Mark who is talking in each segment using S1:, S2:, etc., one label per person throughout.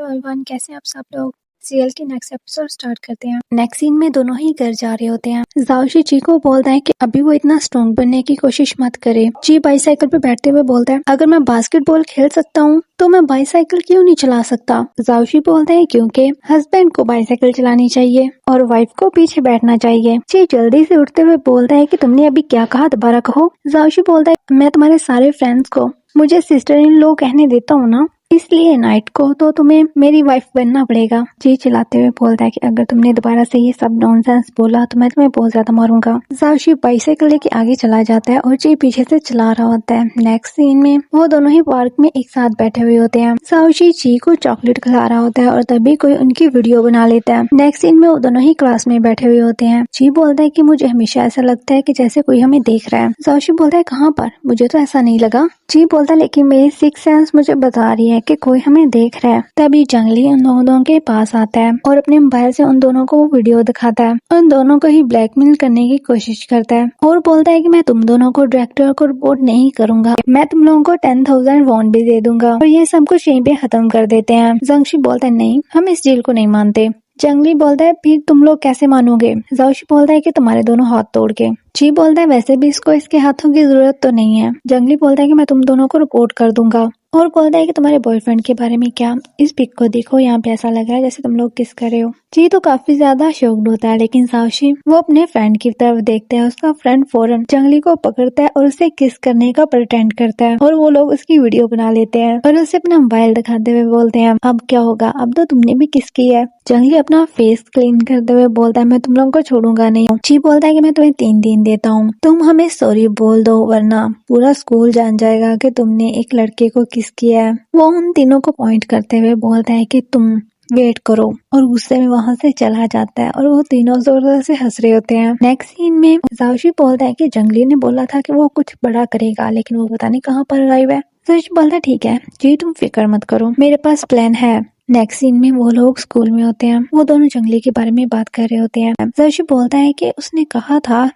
S1: Everyone, कैसे हैं आप सब लोग। सीरियल की नेक्स्ट एपिसोड स्टार्ट करते हैं। नेक्स्ट सीन में दोनों ही घर जा रहे होते हैं। जाओशी जी को बोलता है कि अभी वो इतना स्ट्रॉन्ग बनने की कोशिश मत करे। जी बाईसाइकिल पे बैठते हुए बोलता है, अगर मैं बास्केटबॉल खेल सकता हूँ तो मैं बाईसाइकिल क्यों नहीं चला सकता। जाओशी बोलता है क्योंकि हस्बैंड को बाईसाइकिल चलानी चाहिए और वाइफ को पीछे बैठना चाहिए। जी जल्दी से उठते हुए बोलता है कि तुमने अभी क्या कहा, दोबारा कहो। जाओशी बोलता है, मैं तुम्हारे सारे फ्रेंड्स को मुझे सिस्टर इन लॉ कहने देता हूँ ना, इसलिए नाइट को तो तुम्हें मेरी वाइफ बनना पड़ेगा। जी चिल्लाते हुए बोलता है कि अगर तुमने दोबारा से ये सब नॉनसेंस बोला तो मैं तुम्हें बहुत ज्यादा मारूंगा। जाओशी बाइसाइकिल लेके आगे चला जाता है और जी पीछे से चला रहा होता है। नेक्स्ट सीन में वो दोनों ही पार्क में एक साथ बैठे हुए होते हैं। जाओशी जी को चॉकलेट खिला रहा होता है और तभी कोई उनकी वीडियो बना लेता है। नेक्स्ट सीन में वो दोनों ही क्लास में बैठे हुए होते हैं। जी बोलता है कि मुझे हमेशा ऐसा लगता है कि जैसे कोई हमें देख रहा है। जाओशी बोलता है, कहाँ पर, मुझे तो ऐसा नहीं लगा। जी बोलता है, लेकिन मेरी सिक्स सेंस मुझे बता रही है कि कोई हमें देख रहा है। तभी जंगली उन दोनों के पास आता है और अपने मोबाइल से उन दोनों को वीडियो दिखाता है। उन दोनों को ही ब्लैकमेल करने की कोशिश करता है और बोलता है कि मैं तुम दोनों को डायरेक्टर को रिपोर्ट नहीं करूंगा, मैं तुम लोगों को 10,000 वॉन्ट भी दे दूंगा और ये सब कुछ यहीं पे खत्म कर देते हैं। जाओशी बोलता है, नहीं, हम इस डील को नहीं मानते। जंगली बोलता है, फिर तुम लोग कैसे मानोगे। जाओशी बोलता है कि तुम्हारे दोनों हाथ तोड़ के। जी बोलता है, वैसे भी इसको इसके हाथों की जरूरत तो नहीं है। जंगली बोलता है कि मैं तुम दोनों को रिपोर्ट कर दूंगा और बोलता है कि तुम्हारे बॉयफ्रेंड के बारे में क्या, इस पिक को देखो, यहाँ पे ऐसा लग रहा है जैसे तुम लोग किस कर रहे हो। जी तो काफी ज्यादा शॉक्ड होता है, लेकिन जाओशी वो अपने फ्रेंड की तरफ देखते हैं। उसका फ्रेंड फौरन जंगली को पकड़ता है और उसे किस करने का प्रिटेंड करता है और वो लोग उसकी वीडियो बना लेते हैं और उसे अपना मोबाइल दिखाते हुए बोलते हैं, अब क्या होगा, अब तो तुमने भी किस की है। जंगली अपना फेस क्लीन करते हुए बोलता है, मैं तुम लोगों को छोड़ूंगा नहीं। जी बोलता है कि मैं तुम्हें 3 दिन देता हूँ, तुम हमें सॉरी बोल दो वरना पूरा स्कूल जान जाएगा कि तुमने एक लड़के को किस किया है। वो उन तीनों को पॉइंट करते हुए बोलता है कि तुम वेट करो और गुस्से में वहाँ से चला जाता है और वो तीनों जोर जोर से हंस रहे होते हैं। नेक्स्ट सीन में जाओशी बोलता है कि जंगली ने बोला था कि वो कुछ बड़ा करेगा, लेकिन वो पता नहीं कहाँ पर गायब है। जाओशी बोलता है, ठीक है जी, तुम फिक्र मत करो, मेरे पास प्लान है। नेक्स्ट सीन में वो लोग स्कूल में होते हैं। वो दोनों जंगली के बारे में बात कर रहे होते हैं। जाओशी बोलता है कि उसने कहा था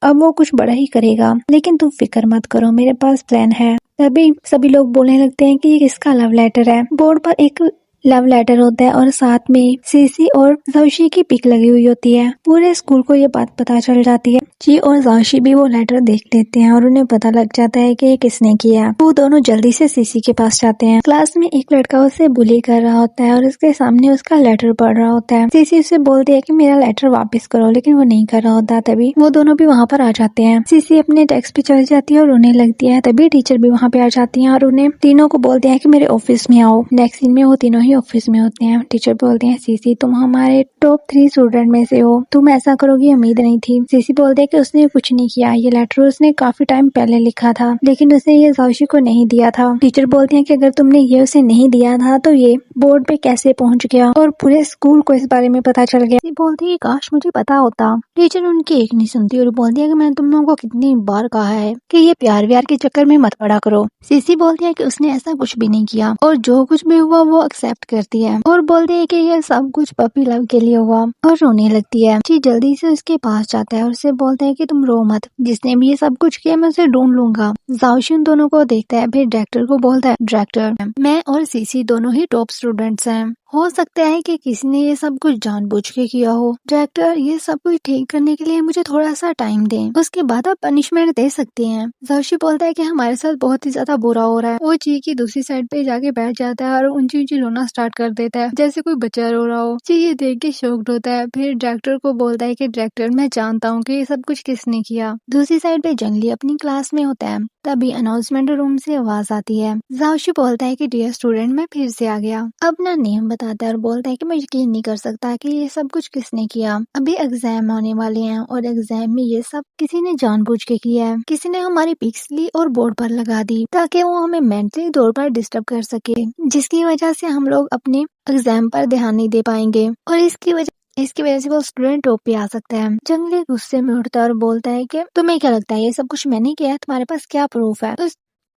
S1: अब वो कुछ बड़ा ही करेगा, लेकिन तुम फिक्र मत करो, मेरे पास प्लान है। तभी सभी लोग बोलने लगते हैं कि ये किसका लव लेटर है। बोर्ड पर एक लव लेटर होता है और साथ में सीसी और जाओशी की पिक लगी हुई होती है। पूरे स्कूल को ये बात पता चल जाती है। जी और जाओशी भी वो लेटर देख लेते हैं और उन्हें पता लग जाता है कि ये किसने किया। वो दोनों जल्दी से सीसी के पास जाते हैं। क्लास में एक लड़का उसे बुली कर रहा होता है और उसके सामने उसका लेटर पढ़ रहा होता है। सीसी उसे बोलती है कि मेरा लेटर वापस करो, लेकिन वो नहीं कर रहा होता। तभी वो दोनों भी वहाँ पर आ जाते हैं। सीसी अपने डेस्क पे चल जाती है और रोने लगती है। तभी टीचर भी वहाँ पे आ जाती है और उन्हें तीनों को बोलते हैं कि मेरे ऑफिस में आओ। नेक्स्ट सीन में वो तीनों ही ऑफिस में होते हैं। टीचर बोलते हैं, सीसी तुम हमारे टॉप 3 स्टूडेंट में से हो, तुम ऐसा करोगी उम्मीद नहीं थी। सीसी बोलते हैं कि उसने कुछ नहीं किया, ये लेटर उसने काफी टाइम पहले लिखा था, लेकिन उसने ये जाओशी को नहीं दिया था। टीचर बोलते हैं कि अगर तुमने ये उसे नहीं दिया था तो ये बोर्ड पे कैसे पहुंच गया और पूरे स्कूल को इस बारे में पता चल गया। बोलती है, काश मुझे पता होता। टीचर उनकी एक नहीं सुनती और बोलती है कि मैंने तुम लोगों को कितनी बार कहा है कि ये प्यार व्यार के चक्कर में मत पड़ा करो। सीसी बोलती है कि उसने ऐसा कुछ भी नहीं किया और जो कुछ भी हुआ वो एक्सेप्ट करती है और बोलती है कि ये सब कुछ पपी लव के लिए हुआ और रोने लगती है। जी जल्दी से उसके पास जाता है और उससे बोलता है कि तुम रो मत, जिसने भी ये सब कुछ किया मैं उसे ढूंढ लूंगा। जाओशी उन दोनों को देखता है, फिर डायरेक्टर को बोलता है, डायरेक्टर मैं और सीसी दोनों ही टॉप स्टूडेंट्स हैं, हो सकता है कि किसी ने ये सब कुछ जानबूझ के किया हो। डायरेक्टर ये सब कुछ ठीक करने के लिए मुझे थोड़ा सा टाइम दें, उसके बाद आप पनिशमेंट दे सकते हैं। जाओशी बोलता है कि हमारे साथ बहुत ही ज्यादा बुरा हो रहा है। वो जी की दूसरी साइड पे जाके बैठ जाता है और ऊंची ऊंची रोना स्टार्ट कर देता है जैसे कोई बच्चा रो रहा हो। जी ये देख के शॉक्ड होता है। फिर डायरेक्टर को बोलता है कि डायरेक्टर मैं जानता हूँ कि ये सब कुछ किसने किया। दूसरी साइड पे जंगली अपनी क्लास में होता है। तभी अनाउंसमेंट रूम से आवाज आती है। जाओशी बोलता है कि डियर स्टूडेंट मैं फिर से आ गया। अपना नेम बताता है और बोलता है कि मैं यकीन नहीं कर सकता कि ये सब कुछ किसने किया। अभी एग्जाम आने वाले हैं और एग्जाम में ये सब किसी ने जानबूझ के किया है। किसी ने हमारी पिक्स ली और बोर्ड पर लगा दी ताकि वो हमें मेंटली तौर पर डिस्टर्ब कर सके, जिसकी वजह से हम लोग अपने एग्जाम पर ध्यान नहीं दे पाएंगे और इसकी वजह से वो स्टूडेंट टॉप पे आ सकता है। जंगली गुस्से में उठता है और बोलता है कि तुम्हें क्या लगता है ये सब कुछ मैंने किया है, तुम्हारे पास क्या प्रूफ है।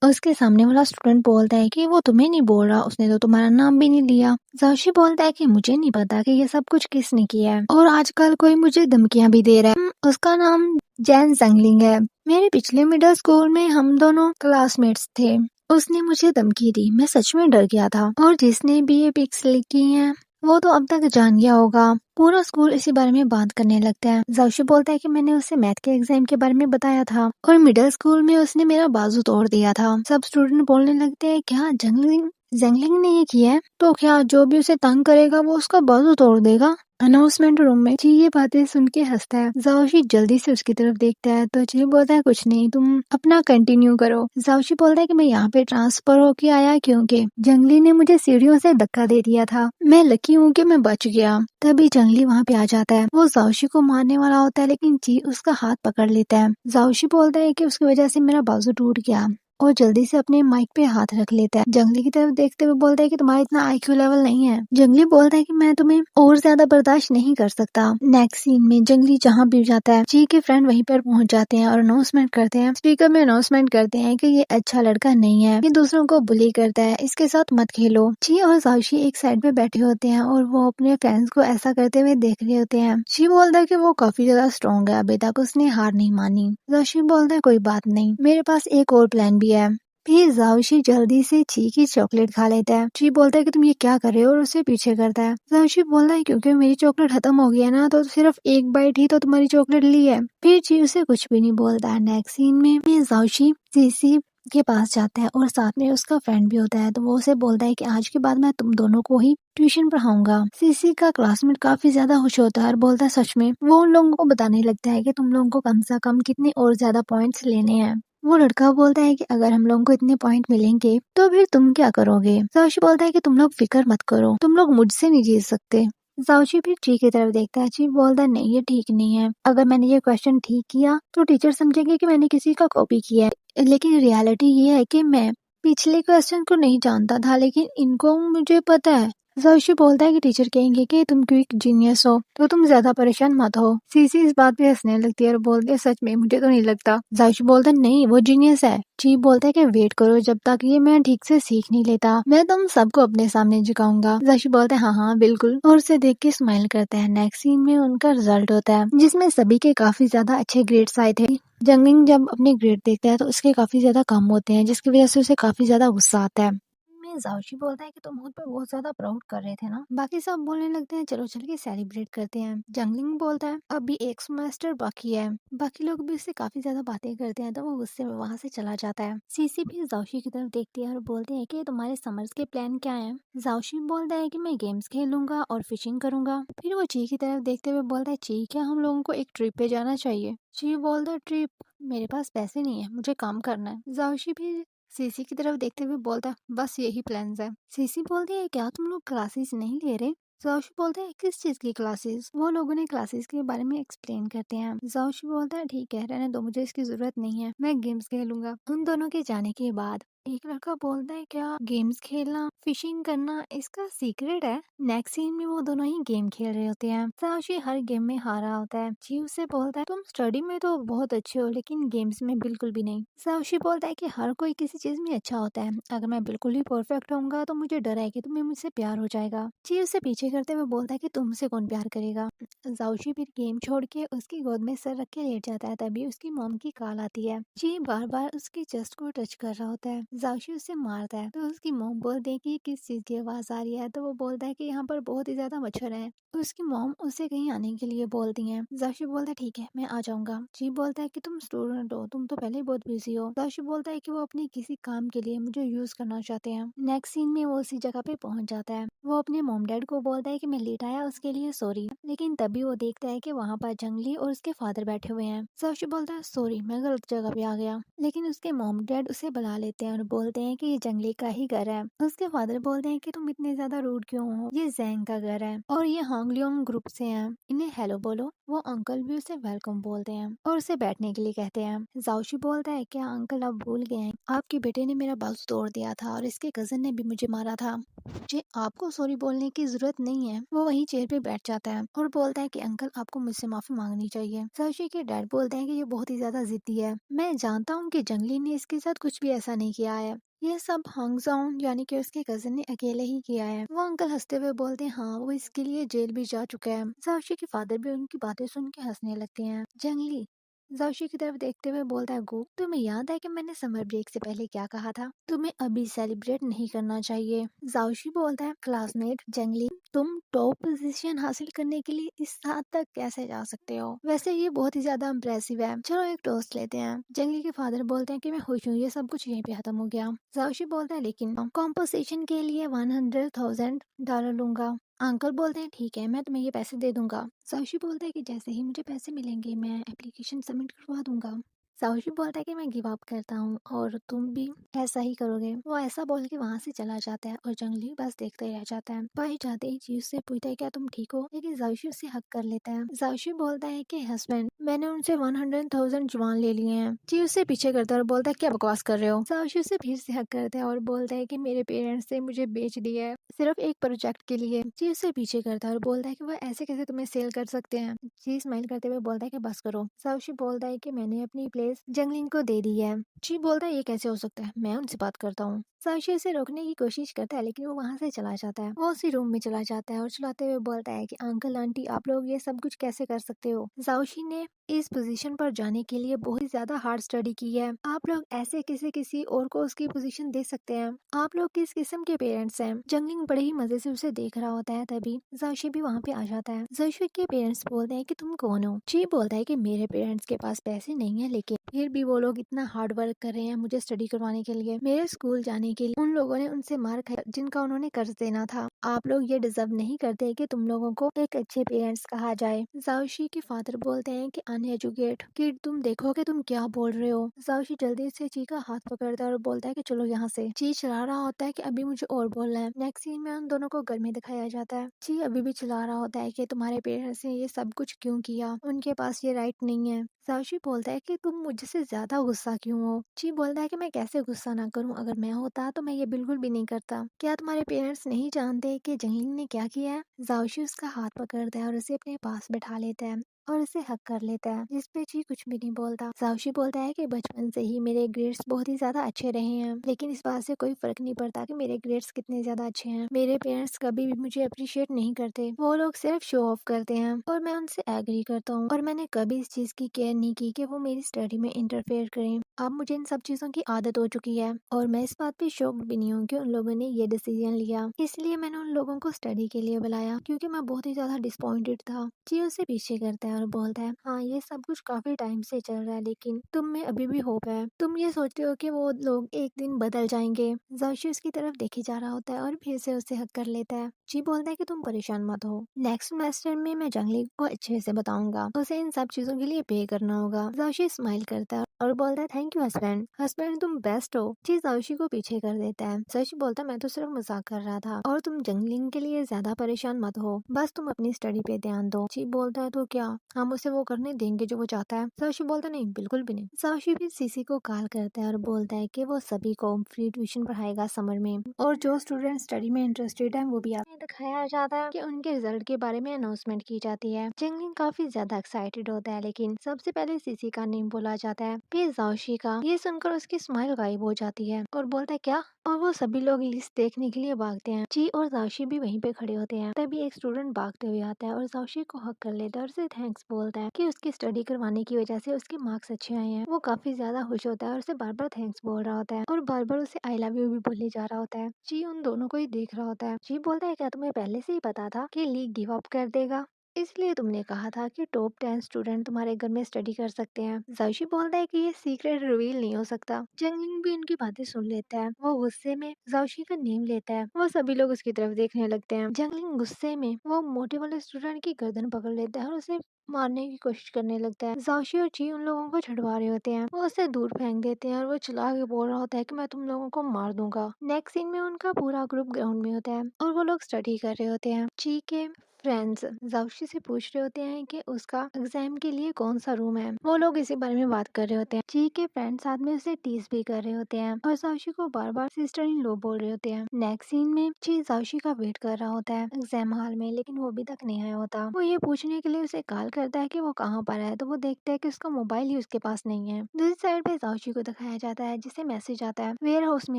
S1: उसके सामने वाला स्टूडेंट बोलता है कि वो तुम्हें नहीं बोल रहा, उसने तो तुम्हारा नाम भी नहीं लिया। जाओशी बोलता है कि मुझे नहीं पता कि ये सब कुछ किसने किया है और आजकल कोई मुझे धमकियां भी दे रहा है। उसका नाम जैन जंगलिंग है। मेरे पिछले मिडिल स्कूल में हम दोनों क्लासमेट्स थे। उसने मुझे धमकी दी, मैं सच में डर गया था। और जिसने भी ये पिक्स लिखी हैं वो तो अब तक जान गया होगा। पूरा स्कूल इसी बारे में बात करने लगता है। जाओशी बोलता है कि मैंने उसे मैथ के एग्जाम के बारे में बताया था और मिडिल स्कूल में उसने मेरा बाजू तोड़ दिया था। सब स्टूडेंट बोलने लगते हैं क्या जंगलिंग जंगलिंग ने ये किया है, तो क्या जो भी उसे तंग करेगा वो उसका बाजू तोड़ देगा। अनाउंसमेंट रूम में ची ये बातें सुन के हंसता है। जाओशी जल्दी से उसकी तरफ देखता है तो ची बोलता है कुछ नहीं, तुम अपना कंटिन्यू करो। जाओशी बोलता है कि मैं यहाँ पे ट्रांसफर होके आया क्योंकि जंगली ने मुझे सीढ़ियों से धक्का दे दिया था। मैं लकी हूँ कि मैं बच गया। तभी जंगली वहाँ पे आ जाता है। वो जाओशी को मारने वाला होता है लेकिन ची उसका हाथ पकड़ लेता है। जाओशी बोलता है कि उसकी वजह से मेरा बाजू टूट गया और जल्दी से अपने माइक पे हाथ रख लेता है। जंगली की तरफ देखते हुए बोलता है कि तुम्हारा इतना आईक्यू लेवल नहीं है। जंगली बोलता है कि मैं तुम्हें और ज्यादा बर्दाश्त नहीं कर सकता। नेक्स्ट सीन में जंगली जहाँ भी जाता है ची के फ्रेंड वहीं पर पहुंच जाते हैं और अनाउंसमेंट करते हैं। स्पीकर में अनाउंसमेंट करते हैं कि ये अच्छा लड़का नहीं है, ये दूसरों को बुली करता है, इसके साथ मत खेलो। ची और जाओशी एक साइड पे बैठे होते हैं और वो अपने फ्रेंड्स को ऐसा करते हुए देख रहे होते हैं। ची बोलता है कि वो काफी ज्यादा स्ट्रॉन्ग है, अभी तक उसने हार नहीं मानी। जाओशी बोलता है कोई बात नहीं, मेरे पास एक और प्लान भी है। फिर जाओशी जल्दी से ची की चॉकलेट खा लेता है। ची बोलता है कि तुम ये क्या कर रहे हो और उसे पीछे करता है। जाओशी बोलता है क्योंकि मेरी चॉकलेट खत्म हो गई है ना, तो सिर्फ एक बाइट ही तो तुम्हारी चॉकलेट ली है। फिर ची उसे कुछ भी नहीं बोलता है। नेक्स्ट सीन में जाओशी सीसी के पास जाता है और साथ में उसका फ्रेंड भी होता है। तो वो उसे बोलता है कि आज के बाद मैं तुम दोनों को ही ट्यूशन पढ़ाऊंगा। सीसी का क्लासमेट काफी ज्यादा खुश होता है और बोलता है सच में। वो उन लोगों को बताने लगता है कि तुम लोगों को कम से कम कितने और ज्यादा पॉइंट्स लेने हैं। वो लड़का बोलता है कि अगर हम लोगों को इतने पॉइंट मिलेंगे तो फिर तुम क्या करोगे। जाओशी बोलता है कि तुम लोग फिक्र मत करो, तुम लोग मुझसे नहीं जीत सकते। जाओशी फिर ची की तरफ देखता है। ची बोलता है नहीं ये ठीक नहीं है, अगर मैंने ये क्वेश्चन ठीक किया तो टीचर समझेंगे कि मैंने किसी का कॉपी किया है, लेकिन रियलिटी ये है कि मैं पिछले क्वेश्चन को नहीं जानता था लेकिन इनको मुझे पता है। जाओशी बोलता है कि टीचर कहेंगे कि तुम क्विक जीनियस हो तो तुम ज्यादा परेशान मत हो। सीसी इस बात पे हंसने लगती है और बोलती है सच में मुझे तो नहीं लगता। जाओशी बोलता है नहीं वो जीनियस है। ची बोलता है कि वेट करो जब तक ये मैं ठीक से सीख नहीं लेता, मैं तुम सबको अपने सामने झुकाऊंगा। जाओशी बोलता है हाँ हाँ बिल्कुल और उसे देख के स्माइल करता है। नेक्स्ट सीन में उनका रिजल्ट होता है जिसमें सभी के काफी ज्यादा अच्छे ग्रेड्स आए थे। जंगलिंग जब अपने ग्रेड देखता है तो उसके काफी ज्यादा कम होते हैं जिसकी वजह से उसे काफी ज्यादा गुस्सा आता है। में जाओशी बोलता है कि तुम मुझ पर बहुत ज्यादा प्राउड कर रहे थे ना। बाकी सब बोलने लगते हैं चलो चल के सेलिब्रेट करते हैं। जंगलिंग बोलता है अभी एक सेमेस्टर बाकी है। बाकी लोग भी उससे काफी ज्यादा बातें करते हैं तो वो गुस्से में वहाँ से चला जाता है। सीसी भी जाओशी की तरफ देखती है और बोलते हैं कि तुम्हारे समर्स के प्लान क्या है। जाओशी बोलता है कि मैं गेम्स खेलूंगा और फिशिंग करूंगा। फिर वो ची की तरफ देखते हुए बोलता है ची क्या हम लोगों को एक ट्रिप पे जाना चाहिए। ची बोलता है ट्रिप, मेरे पास पैसे नहीं है, मुझे काम करना है। जाओशी भी सीसी की तरफ देखते हुए बोलता है बस यही प्लान्स है। सीसी बोलती है क्या तुम लोग क्लासेस नहीं ले रहे। जाओशी बोलता है किस चीज की क्लासेस। वो लोगों ने क्लासेस के बारे में एक्सप्लेन करते हैं। जाओशी बोलता है ठीक है रहने दो, मुझे इसकी जरूरत नहीं है, मैं गेम्स खेलूंगा। उन दोनों के जाने के बाद एक लड़का बोलता है क्या गेम्स खेलना फिशिंग करना इसका सीक्रेट है। नेक्स्ट सीन में वो दोनों ही गेम खेल रहे होते हैं। साओशी हर गेम में हारा होता है। जी उससे बोलता है तुम स्टडी में तो बहुत अच्छे हो लेकिन गेम्स में बिल्कुल भी नहीं। साओशी बोलता है कि हर कोई किसी चीज में अच्छा होता है, अगर मैं बिल्कुल ही परफेक्ट होऊंगा तो मुझे डर है कि तुम्हें मुझसे प्यार हो जाएगा। जी उसे पीछे करते हुए बोलता है कि तुमसे कौन प्यार करेगा। जाओशी फिर गेम छोड़ के उसकी गोद में सर रख के लेट जाता है। तभी उसकी मॉम की कॉल आती है। जी बार बार उसके चेस्ट को टच कर रहा होता है। जाओशी उसे मारता है तो उसकी मॉम बोलती है कि किस चीज की आवाज आ रही है। तो वो बोलता है कि यहाँ पर बहुत ही ज्यादा मच्छर है। तो उसकी मॉम उसे कहीं आने के लिए बोलती है। जाओशी बोलता है ठीक है मैं आ जाऊंगा। जी बोलता है कि तुम स्टूडेंट हो, तुम तो पहले ही बहुत बिजी हो। जाओशी बोलता है कि वो अपने किसी काम के लिए मुझे यूज करना चाहते हैं। नेक्स्ट सीन में वो उसी जगह पे पहुंच जाता है। वो अपने मॉम डैड को बोलता है कि मैं लेट आया उसके लिए सॉरी, लेकिन तभी वो देखता है कि वहाँ पर जंगली और उसके फादर बैठे हुए हैं। जाओशी बोलता है सॉरी मैं गलत जगह पे आ गया, लेकिन उसके मॉम डैड उसे बुला लेते हैं और बोलते हैं कि ये जंगली का ही घर है। उसके फादर बोलते हैं कि तुम इतने ज्यादा रूड क्यों हो, ये जैंग का घर है और ये हांगलियोंग ग्रुप से हैं, इन्हें हेलो बोलो। वो अंकल भी उसे वेलकम बोलते हैं और उसे बैठने के लिए कहते हैं। जाओशी बोलता है क्या अंकल आप भूल गए हैं, आपके बेटे ने मेरा बाजू तोड़ दिया था और इसके कजन ने भी मुझे मारा था, मुझे आपको सॉरी बोलने की जरूरत नहीं है। वो वहीं चेयर पे बैठ जाता है और बोलता है कि अंकल आपको मुझसे माफी मांगनी चाहिए। जाओशी के डैड बोलते हैं कि ये बहुत ही ज्यादा जिद्दी है, मैं जानता हूँ कि जंगली ने इसके साथ कुछ भी ऐसा नहीं किया है, ये सब हांगजाओन यानी कि उसके कजिन ने अकेले ही किया है। वो अंकल हंसते हुए बोलते हैं हाँ वो इसके लिए जेल भी जा चुका है। जाओशी के फादर भी उनकी बातें सुन के हंसने लगते हैं। जंगली जाओशी की तरफ देखते हुए बोलता है, गु तुम्हें याद है कि मैंने समर ब्रेक से पहले क्या कहा था? तुम्हें अभी सेलिब्रेट नहीं करना चाहिए। जाओशी बोलता है, क्लासमेट जंगली, तुम टॉप पोजीशन हासिल करने के लिए इस हद तक कैसे जा सकते हो? वैसे ये बहुत ही ज्यादा इम्प्रेसिव है। चलो एक टोस्ट लेते हैं। जंगली के फादर बोलते हैं कि मैं खुश हूँ, ये सब कुछ यहीं पे खत्म हो गया। जाओशी बोलता है, लेकिन कॉम्पोजिशन के लिए $100,000 लूंगा। अंकल बोलते हैं, ठीक है, मैं तुम्हें ये पैसे दे दूंगा। साउशी बोलता है कि जैसे ही मुझे पैसे मिलेंगे मैं एप्लीकेशन सबमिट करवा दूंगा। साउशी बोलता है कि मैं गिव अप करता हूँ और तुम भी ऐसा ही करोगे। वो ऐसा बोल के वहाँ से चला जाता है और जंगली बस देखते रह जाता है। भाई जाते ही जी उससे पूछता है, क्या तुम ठीक हो? लेकिन जाउशी उससे हक कर लेता है। जाउशी बोलता है कि हस्बैंड, मैंने उनसे 100,000 जुआन ले लिए हैं। जी उससे पीछे करता है और बोलता है, क्या बकवास कर रहे हो? जाउशी उससे फिर से हक करता है और बोलता है कि मेरे पेरेंट्स ने मुझे बेच दिया है सिर्फ एक प्रोजेक्ट के लिए। जी उससे पीछे करता है और बोलता है कि वो ऐसे कैसे तुम्हें सेल कर सकते हैं। जी स्माइल करते हुए बोलता है कि बस करो। साउशी बोलता है कि मैंने अपनी प्लेस जंगलिंग को दे दी है। जी बोलता है, ये कैसे हो सकता है, मैं उनसे बात करता हूँ। साउशी उसे रोकने की कोशिश करता है लेकिन वो वहाँ से चला जाता है। वो उसी रूम में चला जाता है और चलाते हुए बोलता है कि अंकल आंटी, आप लोग ये सब कुछ कैसे कर सकते हो? साउशी ने इस पोजीशन पर जाने के लिए बहुत ही ज्यादा हार्ड स्टडी की है। आप लोग ऐसे किसी और को उसकी पोजीशन दे सकते हैं? आप लोग किस किस्म के पेरेंट्स हैं? जंगलिंग बड़े ही मजे से उसे देख रहा होता है। तभी जाशी भी वहाँ पे आ जाता है। जाशी के पेरेंट्स बोलते हैं कि तुम कौन हो? ची बोलता है कि मेरे पेरेंट्स के पास पैसे नहीं है, लेकिन फिर भी वो लोग इतना हार्ड वर्क कर रहे हैं मुझे स्टडी करवाने के लिए, मेरे स्कूल जाने के लिए। उन लोगों ने उनसे मार खाया जिनका उन्होंने कर्ज देना था। आप लोग ये डिजर्व नहीं करते कि तुम लोगों को एक अच्छे पेरेंट्स कहा जाए। जाओशी के फादर बोलते हैं कि अनएजुकेट किड, तुम देखो कि तुम क्या बोल रहे हो। जाओशी जल्दी से ची का हाथ पकड़ता है और बोलता है कि चलो यहाँ से। ची चला रहा होता है कि अभी मुझे और बोलना है। नेक्स्ट सीन में उन दोनों को घर में दिखाया जाता है। ची अभी भी चला रहा होता है कि तुम्हारे पेरेंट्स ने ये सब कुछ क्यों किया, उनके पास ये राइट नहीं है। जाओशी बोलता है कि तुम मुझसे ज्यादा गुस्सा क्यों हो? ची बोलता है कि मैं कैसे गुस्सा ना करूं, अगर मैं होता तो मैं ये बिल्कुल भी नहीं करता। क्या तुम्हारे पेरेंट्स नहीं जानते कि जंगलिंग ने क्या किया है? जाओशी उसका हाथ पकड़ता है और उसे अपने पास बैठा लेता है और उसे हक कर लेता है, जिसपे ची कुछ भी नहीं बोलता। जाओशी बोलता है कि बचपन से ही मेरे ग्रेड्स बहुत ही ज्यादा अच्छे रहे हैं, लेकिन इस बात से कोई फर्क नहीं पड़ता कि मेरे ग्रेड्स कितने ज्यादा अच्छे हैं। मेरे पेरेंट्स कभी भी मुझे अप्रिशिएट नहीं करते, वो लोग सिर्फ शो ऑफ करते हैं और मैं उनसे एग्री करता हूँ। और मैंने कभी इस चीज की केयर नहीं की कि वो मेरी स्टडी में इंटरफेयर करें। अब मुझे इन सब चीजों की आदत हो चुकी है और मैं इस बात पे शॉक्ड भी नहीं हूँ कि उन लोगों ने ये डिसीजन लिया। इसलिए मैंने उन लोगों को स्टडी के लिए बुलाया क्योंकि मैं बहुत ही ज्यादा डिसअपॉइंटेड था। जी उसे पीछे करता है और बोलता है, हाँ ये सब कुछ काफी टाइम से चल रहा है, लेकिन तुम में अभी भी होप है। तुम ये सोचते हो कि वो लोग एक दिन बदल जाएंगे। जाओशी उसकी तरफ देखे जा रहा होता है और फिर से उसे हक कर लेता है। जी बोलता है कि तुम परेशान मत हो, नेक्स्ट सेमेस्टर में मैं जंगली को अच्छे से बताऊंगा, उसे इन सब चीजों के लिए पे करना होगा। जाओशी स्माइल करता है और बोलता है, थैंक यू हस्बैंड, हस्बैंड तुम बेस्ट हो। जी जाओशी को पीछे कर देता है। जाओशी बोलता है, मैं तो सिर्फ मजाक कर रहा था और तुम जंगलिंग के लिए ज्यादा परेशान मत हो, बस तुम अपनी स्टडी पे ध्यान दो। जी बोलता है, तो क्या हम उसे वो करने देंगे जो वो चाहता है? जाओशी बोलता है, नहीं बिल्कुल भी नहीं। जाओशी भी सीसी को कॉल करता है और बोलता है कि वो सभी को फ्री ट्यूशन पढ़ाएगा समर में, और जो स्टूडेंट स्टडी में इंटरेस्टेड है वो भी आते हैं। दिखाया जाता है कि उनके रिजल्ट के बारे में अनाउंसमेंट की जाती है। जंगलिंग काफी ज्यादा एक्साइटेड होता है, लेकिन सबसे पहले सीसी का नेम बोला जाता है, फिर जाओशी का। ये सुनकर उसकी स्माइल गायब हो जाती है और बोलता है, क्या? और वो सभी लोग लिस्ट देखने के लिए भागते हैं। जी और जाओशी भी वहीं पे खड़े होते हैं। तभी एक स्टूडेंट भागते हुए आता है और जाओशी को हक कर लेता है और उसे थैंक्स बोलता है कि उसकी स्टडी करवाने की वजह से उसके मार्क्स अच्छे आए हैं। वो काफी ज्यादा खुश होता है और उसे बार बार थैंक्स बोल रहा होता है और बार बार उसे आई लव यू भी बोलने जा रहा होता है। जी उन दोनों को ही देख रहा होता है। जी बोलता है, क्या तुम्हें पहले से ही पता था कि लीग गिव अप कर देगा, इसलिए तुमने कहा था कि टॉप 10 स्टूडेंट तुम्हारे घर में स्टडी कर सकते हैं? जाओशी बोलता है कि ये सीक्रेट रिवील नहीं हो सकता। जंगलिंग भी उनकी बातें सुन लेता है। वो गुस्से में जाओशी का नेम लेता है। वो सभी लोग उसकी तरफ देखने लगते हैं। जंगलिंग गुस्से में वो मोटे वाले स्टूडेंट की गर्दन पकड़ लेता है और उसे मारने की कोशिश करने लगता है। जाओशी और ची उन लोगों को छुड़वा रहे होते हैं। वो उसे दूर फेंक देते हैं और वो चिल्ला के बोल रहा होता है कि मैं तुम लोगों को मार दूंगा। नेक्स्ट सीन में उनका पूरा ग्रुप ग्राउंड में होता है और वो लोग स्टडी कर रहे होते हैं। ची के फ्रेंड्स जाओशी से पूछ रहे होते हैं कि उसका एग्जाम के लिए कौन सा रूम है। वो लोग इसी बारे में बात कर रहे होते हैं। ची के फ्रेंड्स साथ में उसे टीज भी कर रहे होते हैं और जाओशी को बार बार सिस्टर इन लो बोल रहे होते हैं। नेक्स्ट सीन में ची जाओशी का वेट कर रहा होता है एग्जाम हॉल में, लेकिन वो अभी तक नहीं आया होता। वो ये पूछने के लिए उसे कॉल करता है कि वो कहाँ पर है, तो वो देखता है कि उसका मोबाइल ही उसके पास नहीं है। दूसरी साइड पे जाओशी को दिखाया जाता है जिसे मैसेज आता है, वेयर हाउस में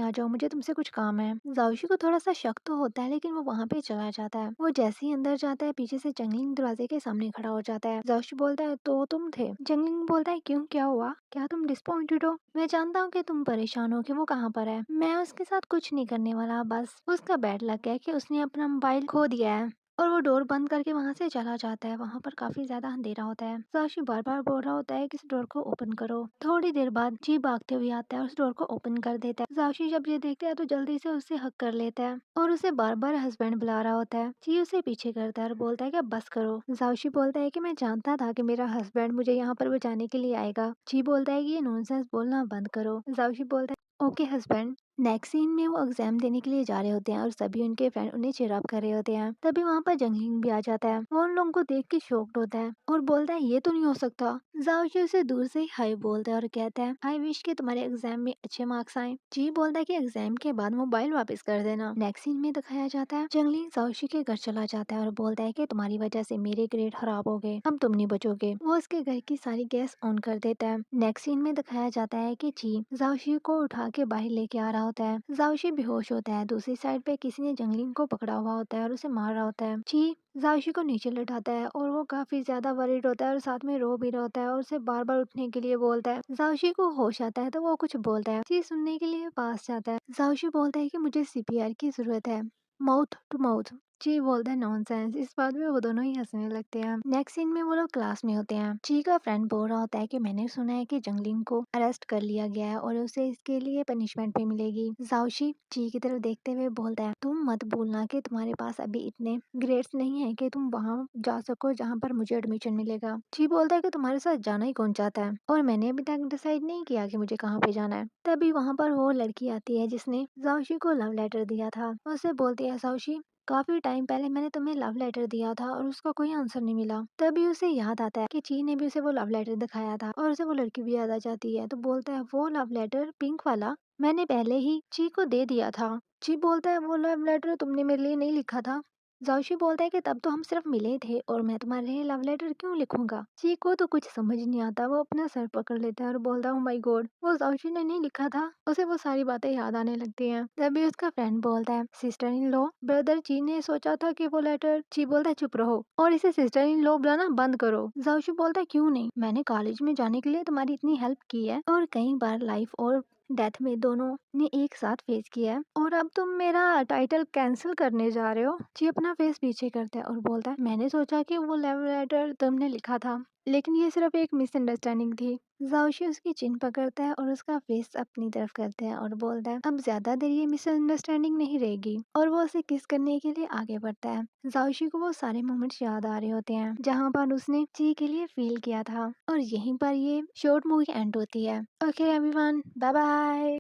S1: आ जाओ, मुझे तुमसे कुछ काम है। जाओशी को थोड़ा सा शक तो होता है, लेकिन वो वहाँ पे चला जाता है। वो जैसे ही अंदर जाता आता है पीछे से जंगलिंग दरवाजे के सामने खड़ा हो जाता है। जाओशी बोलता है तो तुम थे? जंगलिंग बोलता है क्यों, क्या हुआ? क्या तुम डिसअपॉइंटेड हो? मैं जानता हूँ कि तुम परेशान हो कि वो कहाँ पर है। मैं उसके साथ कुछ नहीं करने वाला, बस उसका बैड लक है कि उसने अपना मोबाइल खो दिया है। और वो डोर बंद करके वहाँ से चला जाता है। वहाँ पर काफी ज्यादा अंधेरा होता है। जाओशी बार बार बोल रहा होता है कि इस डोर को ओपन करो। थोड़ी देर बाद जी भागते हुए आता है और उस डोर को ओपन कर देता है। जाओशी जब ये देखता है तो जल्दी से उससे हक कर लेता है और उसे बार बार हस्बैंड बुला रहा होता है। जी उसे पीछे करता है और बोलता है कि अब बस करो। जाओशी बोलता है कि मैं जानता था कि मेरा हस्बैंड मुझे यहाँ पर बचाने के लिए आएगा। जी बोलता है कि ये नॉनसेंस बोलना बंद करो। जाओशी बोलता है ओके हस्बैंड। नेक्स्ट सीन में वो एग्जाम देने के लिए जा रहे होते हैं और सभी उनके फ्रेंड उन्हें चिरअप कर रहे होते हैं। तभी वहाँ पर जंगलिंग भी आ जाता है। वो उन लोगों को देख के शॉक्ड होता है और बोलता है ये तो नहीं हो सकता। जाओशी उसे दूर से ही हाई बोलता है और कहता है आई विश कि तुम्हारे एग्जाम में अच्छे मार्क्स आए। जी बोलता है कि एग्जाम के बाद मोबाइल वापस कर देना। नेक्स्ट सीन में दिखाया जाता है जंगलिंग जाओशी के घर चला जाता है और बोलता है कि तुम्हारी वजह से मेरे ग्रेड खराब हो गए, अब तुम नहीं बचोगे। वो उसके घर की सारी गैस ऑन कर देता है। नेक्स्ट सीन में दिखाया जाता है कि जी जाओशी को उठा के बाहर लेके आ रहा होता है। जाओशी बेहोश होता है। दूसरी साइड पे किसी ने जंगलिंग को पकड़ा हुआ होता है और उसे मार रहा होता है। जी जाओशी को नीचे लटाता है और वो काफी ज्यादा वरीड होता है और साथ में रो भी रहा होता है और उसे बार बार उठने के लिए बोलता है। जाओशी को होश आता है तो वो कुछ बोलता है। जी सुनने के लिए पास जाता है। जाओशी बोलता है कि मुझे सीपीआर की जरूरत है, माउथ टू माउथ। जी बोलता है नॉनसेंस। इस बात में वो दोनों ही हंसने लगते हैं। नेक्स्ट सीन में वो लोग क्लास में होते हैं। जी का फ्रेंड बोल रहा होता है कि मैंने सुना है कि जंगलिंग को अरेस्ट कर लिया गया है और उसे इसके लिए पनिशमेंट भी मिलेगी। जाओशी जी की तरफ देखते हुए बोलता है तुम मत भूलना कि तुम्हारे पास अभी इतने ग्रेड्स नहीं है कि तुम वहाँ जा सको जहाँ पर मुझे एडमिशन मिलेगा। जी बोलता है कि तुम्हारे साथ जाना ही कौन चाहता है और मैंने अभी तक डिसाइड नहीं किया कि मुझे कहाँ पे जाना है। तभी वहाँ पर वो लड़की आती है जिसने जाओशी को लव लेटर दिया था। उसे बोलती है जाओशी काफी टाइम पहले मैंने तुम्हें लव लेटर दिया था और उसका कोई आंसर नहीं मिला। तभी उसे याद आता है कि ची ने भी उसे वो लव लेटर दिखाया था और उसे वो लड़की भी याद आ जाती है। तो बोलता है वो लव लेटर पिंक वाला मैंने पहले ही ची को दे दिया था। ची बोलता है वो लव लेटर तुमने मेरे लिए नहीं लिखा था। जाओशी बोलता है कि तब तो हम सिर्फ मिले थे और मैं तुम्हारे लिए लव लेटर क्यों लिखूंगा। ची को तो कुछ समझ नहीं आता। वो अपना सर पकड़ लेता है और बोलता है माय गॉड वो जाओशी ने नहीं लिखा था। उसे वो सारी बातें याद आने लगती हैं। तभी उसका फ्रेंड बोलता है सिस्टर इन लॉ ब्रदर जी ने सोचा था कि वो लेटर। ची बोलता है चुप रहो और इसे सिस्टर इन लॉ बुलाना बंद करो। जाओशी बोलता है क्यों नहीं, मैंने कॉलेज में जाने के लिए तुम्हारी इतनी हेल्प की है और कई बार लाइफ और डेथ में दोनों ने एक साथ फेस किया है और अब तुम मेरा टाइटल कैंसिल करने जा रहे हो। जी अपना फेस पीछे करता है और बोलता है मैंने सोचा कि वो लव लेटर तुमने लिखा था लेकिन ये सिर्फ एक मिसअंडरस्टैंडिंग थी। जाओशी उसकी चिन पकड़ता है और उसका फेस अपनी तरफ करता है और बोलता है अब ज्यादा देर ये मिसअंडरस्टैंडिंग नहीं रहेगी और वो उसे किस करने के लिए आगे बढ़ता है। जाओशी को वो सारे मोमेंट्स याद आ रहे होते हैं जहाँ पर उसने ची के लिए फील किया था और यहीं पर ये शॉर्ट मूवी एंड होती है। Okay everyone, bye bye.